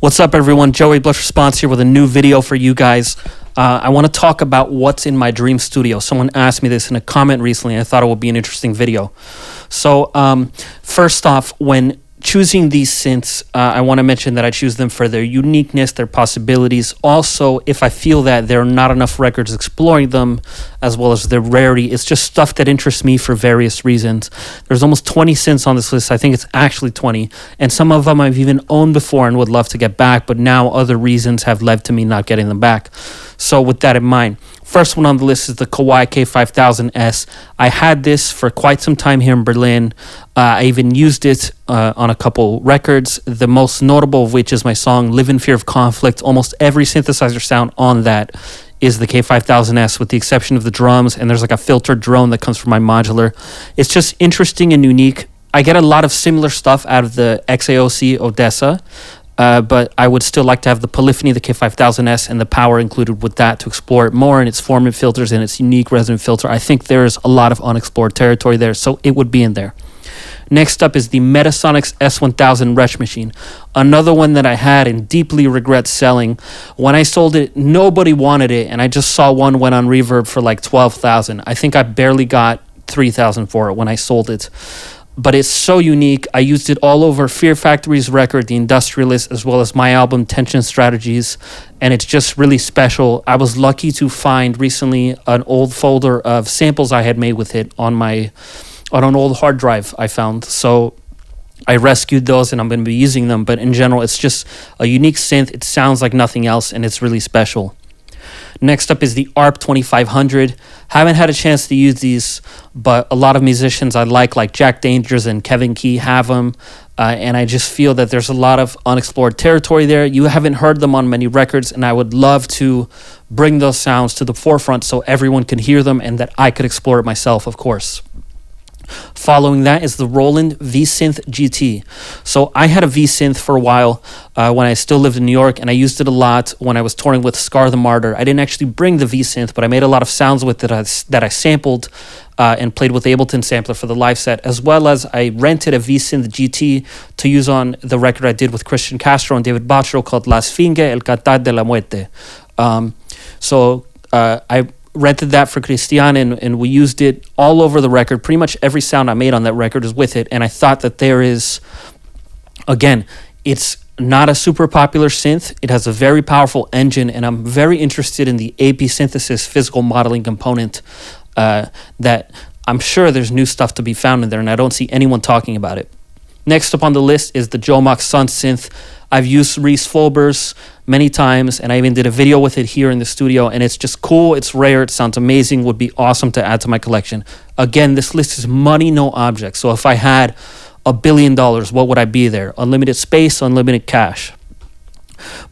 What's up, everyone? Joey Blush Response here with a new video for you guys. I want to talk about what's in my dream studio. Someone asked me this in a comment recently, and I thought it would be an interesting video. So, first off, when choosing these synths, I want to mention that I choose them for their uniqueness, their possibilities. Also, if I feel that there are not enough records exploring them, as well as their rarity, it's just stuff that interests me for various reasons. There's almost 20 synths on this list. I think it's actually 20. And some of them I've even owned before and would love to get back, but now other reasons have led to me not getting them back. So with that in mind, first one on the list is the Kawai K5000S. I had this for quite some time here in Berlin. I even used it on a couple records, the most notable of which is my song Live in Fear of Conflict. Almost every synthesizer sound on that is the K5000S, with the exception of the drums, and there's like a filtered drone that comes from my modular. It's just interesting and unique. I get a lot of similar stuff out of the XAOC Odessa, but I would still like to have the polyphony, the K5000S, and the power included with that to explore it more in its formant filters and its unique resonant filter. I think there's a lot of unexplored territory there, so it would be in there. Next up is the Metasonics S1000 Wretch Machine, another one that I had and deeply regret selling. When I sold it, nobody wanted it, and I just saw one went on Reverb for like 12,000. I think I barely got 3,000 for it when I sold it. But it's so unique. I used it all over Fear Factory's record, The Industrialist, as well as my album, Tension Strategies, and it's just really special. I was lucky to find recently an old folder of samples I had made with it on an old hard drive I found. So I rescued those and I'm going to be using them. But in general, it's just a unique synth. It sounds like nothing else and it's really special. Next up is the ARP 2500. Haven't had a chance to use these, but a lot of musicians I like Jack Dangers and Kevin Key, have them. And I just feel that there's a lot of unexplored territory there. You haven't heard them on many records, and I would love to bring those sounds to the forefront so everyone can hear them and that I could explore it myself, of course. Following that is the Roland V-Synth GT. So I had a V-Synth for a while when I still lived in New York, and I used it a lot when I was touring with Scar the Martyr. I didn't actually bring the V-Synth, but I made a lot of sounds with it that I sampled and played with the Ableton sampler for the live set, as well as I rented a V-Synth GT to use on the record I did with Christian Castro and David Baccio called La Sfinge, El Cantar de la Muerte. I rented that for Christian, and we used it all over the record. Pretty much every sound I made on that record is with it, and I thought that there is, again, it's not a super popular synth. It has a very powerful engine, and I'm very interested in the AP synthesis physical modeling component that I'm sure there's new stuff to be found in there, and I don't see anyone talking about it. Next up on the list is the Jomox Sun synth. I've used Reese Fulber's many times, and I even did a video with it here in the studio, and it's just cool, it's rare, it sounds amazing, would be awesome to add to my collection. Again, this list is money, no object, so if I had $1 billion, what would I be there? Unlimited space, unlimited cash.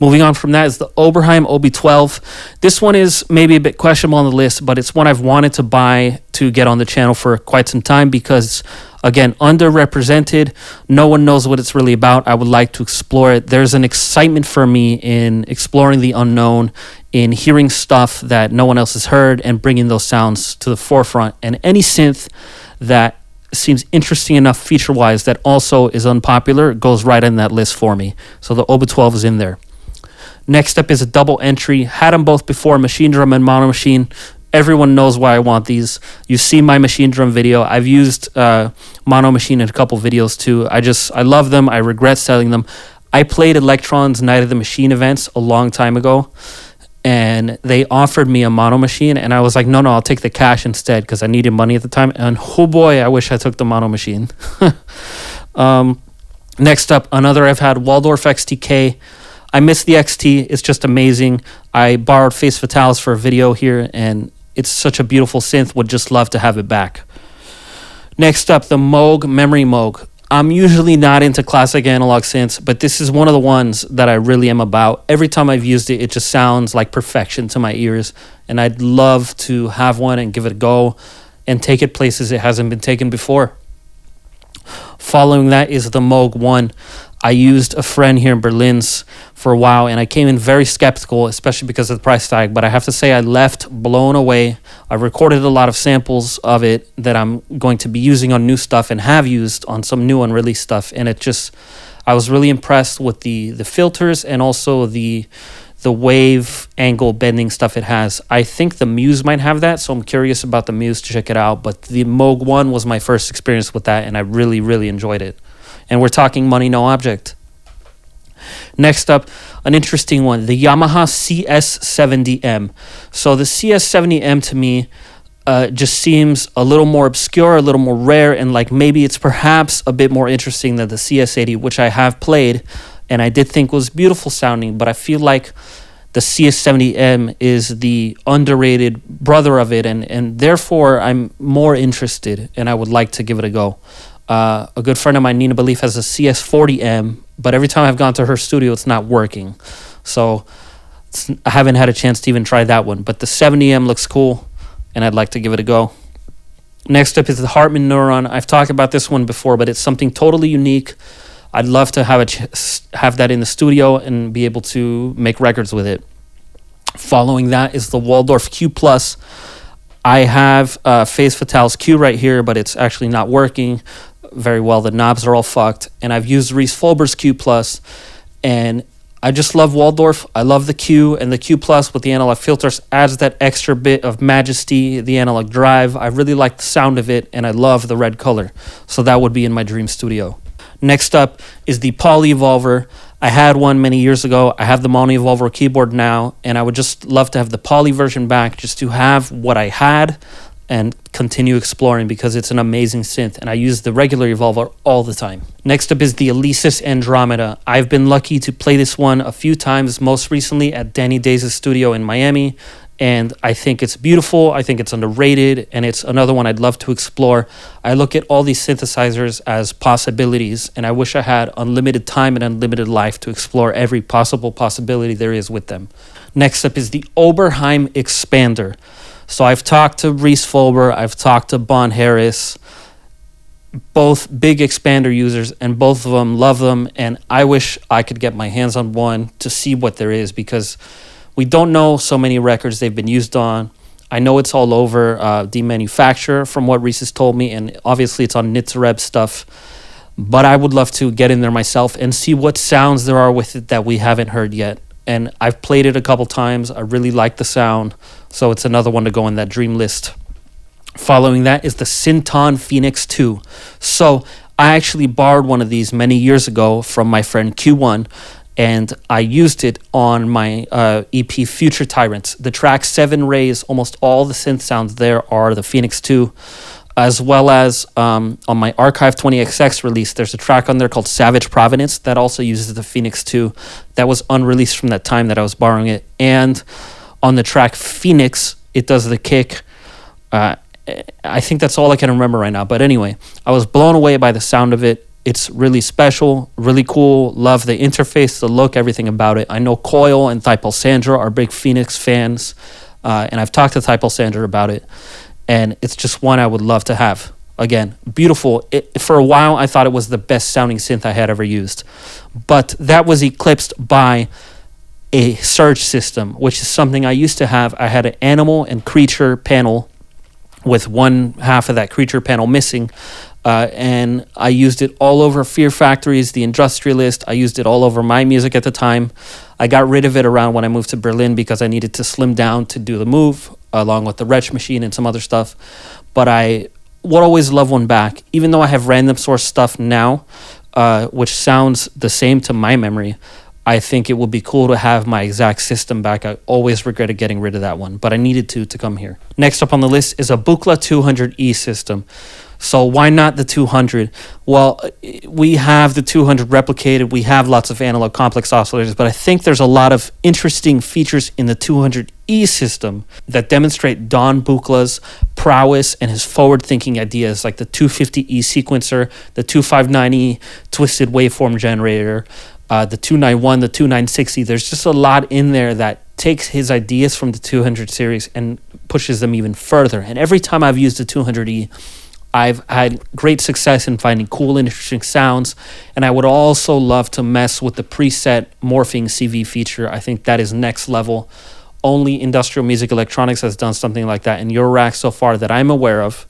Moving on from that is the Oberheim OB12. This one is maybe a bit questionable on the list, but it's one I've wanted to buy to get on the channel for quite some time because, again, underrepresented. No one knows what it's really about. I would like to explore it. There's an excitement for me in exploring the unknown, in hearing stuff that no one else has heard and bringing those sounds to the forefront. And any synth that seems interesting enough feature-wise that also is unpopular goes right in that list for me. So the OB12 is in there. Next up is a double entry. Had them both before, Machine Drum and Mono Machine. Everyone knows why I want these. You've seen my Machine Drum video. I've used Mono Machine in a couple videos too. I love them. I regret selling them. I played Electron's Night of the Machine events a long time ago, and they offered me a Mono Machine, and I was like, no, I'll take the cash instead because I needed money at the time. And oh boy, I wish I took the Mono Machine. Next up, another I've had, Waldorf XTK. I miss the XT. It's just amazing. I borrowed Face Fatalis for a video here, and it's such a beautiful synth. Would just love to have it back. Next up, the Moog Memory Moog. I'm usually not into classic analog synths, but this is one of the ones that I really am about. Every time I've used it, it just sounds like perfection to my ears, and I'd love to have one and give it a go and take it places it hasn't been taken before. Following that is the Moog 1. I used a friend here in Berlin's for a while, and I came in very skeptical, especially because of the price tag, but I have to say I left blown away. I recorded a lot of samples of it that I'm going to be using on new stuff and have used on some new unreleased stuff, and I was really impressed with the filters and also the wave angle bending stuff it has. I think the Muse might have that, so I'm curious about the Muse to check it out. But the Moog 1 was my first experience with that, and I really, really enjoyed it. And we're talking money, no object. Next up, an interesting one, the Yamaha CS70M. So the CS70M to me just seems a little more obscure, a little more rare, and like maybe it's perhaps a bit more interesting than the CS80, which I have played, and I did think was beautiful sounding, but I feel like the CS70M is the underrated brother of it, and therefore I'm more interested, and I would like to give it a go. A good friend of mine, Nina Belief, has a CS40M, but every time I've gone to her studio, it's not working. So I haven't had a chance to even try that one, but the 70M looks cool, and I'd like to give it a go. Next up is the Hartman Neuron. I've talked about this one before, but it's something totally unique. I'd love to have that in the studio and be able to make records with it. Following that is the Waldorf Q+. I have Phase Fatale's Q right here, but it's actually not working very well. The knobs are all fucked. And I've used Reese Fulber's Q+, and I just love Waldorf. I love the Q, and the Q+ with the analog filters adds that extra bit of majesty, the analog drive. I really like the sound of it, and I love the red color. So that would be in my dream studio. Next up is the Poly Evolver. I had one many years ago. I have the Mono Evolver keyboard now, and I would just love to have the Poly version back just to have what I had and continue exploring because it's an amazing synth, and I use the regular Evolver all the time. Next up is the Alesis Andromeda. I've been lucky to play this one a few times, most recently at Danny Days' studio in Miami, and I think it's beautiful, I think it's underrated, and it's another one I'd love to explore. I look at all these synthesizers as possibilities, and I wish I had unlimited time and unlimited life to explore every possible possibility there is with them. Next up is the Oberheim Expander. So I've talked to Reese Fulber, I've talked to Bon Harris, both big expander users, and both of them love them, and I wish I could get my hands on one to see what there is, because we don't know so many records they've been used on. I know it's all over the manufacturer from what Reese has told me, and obviously it's on Nitzareb stuff, but I would love to get in there myself and see what sounds there are with it that we haven't heard yet. And I've played it a couple times. I really like the sound, so it's another one to go in that dream list. Following that is the Synton Phoenix 2. So I actually borrowed one of these many years ago from my friend Q1, and I used it on my EP Future Tyrants. The track 7 Rays, almost all the synth sounds there are the Phoenix 2, as well as on my Archive 20XX release, there's a track on there called Savage Provenance that also uses the Phoenix 2. That was unreleased from that time that I was borrowing it. And on the track Phoenix, it does the kick. I think that's all I can remember right now. But anyway, I was blown away by the sound of it. It's really special, really cool. Love the interface, the look, everything about it. I know Coil and Thipol Sandra are big Phoenix fans, and I've talked to Thipol Sandra about it, and it's just one I would love to have. Again, beautiful. For a while, I thought it was the best sounding synth I had ever used, but that was eclipsed by a Surge system, which is something I used to have. I had an animal and creature panel with one half of that creature panel missing, and I used it all over Fear Factories, The Industrialist. I used it all over my music at the time. I got rid of it around when I moved to Berlin because I needed to slim down to do the move, along with the Wretch Machine and some other stuff. But I would always love one back, even though I have random source stuff now, which sounds the same to my memory. I think it would be cool to have my exact system back. I always regretted getting rid of that one, but I needed to come here. Next up on the list is a Buchla 200E system. So why not the 200? Well, we have the 200 replicated. We have lots of analog complex oscillators, but I think there's a lot of interesting features in the 200E system that demonstrate Don Buchla's prowess and his forward-thinking ideas, like the 250E sequencer, the 259E twisted waveform generator, the 291, the 2960. There's just a lot in there that takes his ideas from the 200 series and pushes them even further. And every time I've used the 200E, I've had great success in finding cool, interesting sounds, and I would also love to mess with the preset morphing CV feature. I think that is next level. Only Industrial Music Electronics has done something like that in your rack so far that I'm aware of.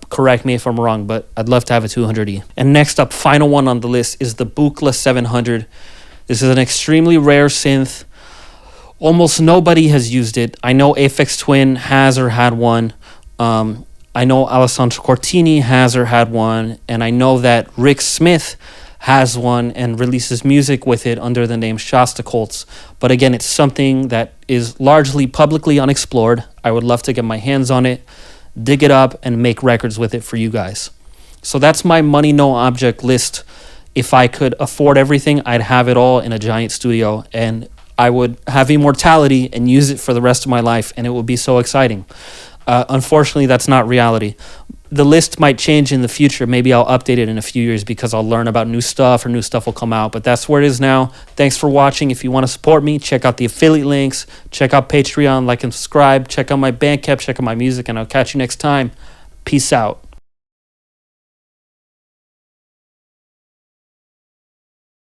Correct me if I'm wrong, but I'd love to have a 200E. And next up, final one on the list, is the Buchla 700. This is an extremely rare synth. Almost nobody has used it. I know Aphex Twin has or had one. I know Alessandro Cortini has or had one. And I know that Rick Smith has one and releases music with it under the name Shostakolz. But again, it's something that is largely publicly unexplored. I would love to get my hands on it, dig it up, and make records with it for you guys. So that's my money no object list. If I could afford everything, I'd have it all in a giant studio, and I would have immortality and use it for the rest of my life, and it would be so exciting. Unfortunately, that's not reality. The list might change in the future. Maybe I'll update it in a few years because I'll learn about new stuff or new stuff will come out. But that's where it is now. Thanks for watching. If you want to support me, check out the affiliate links. Check out Patreon, like and subscribe. Check out my Bandcamp, check out my music, and I'll catch you next time. Peace out.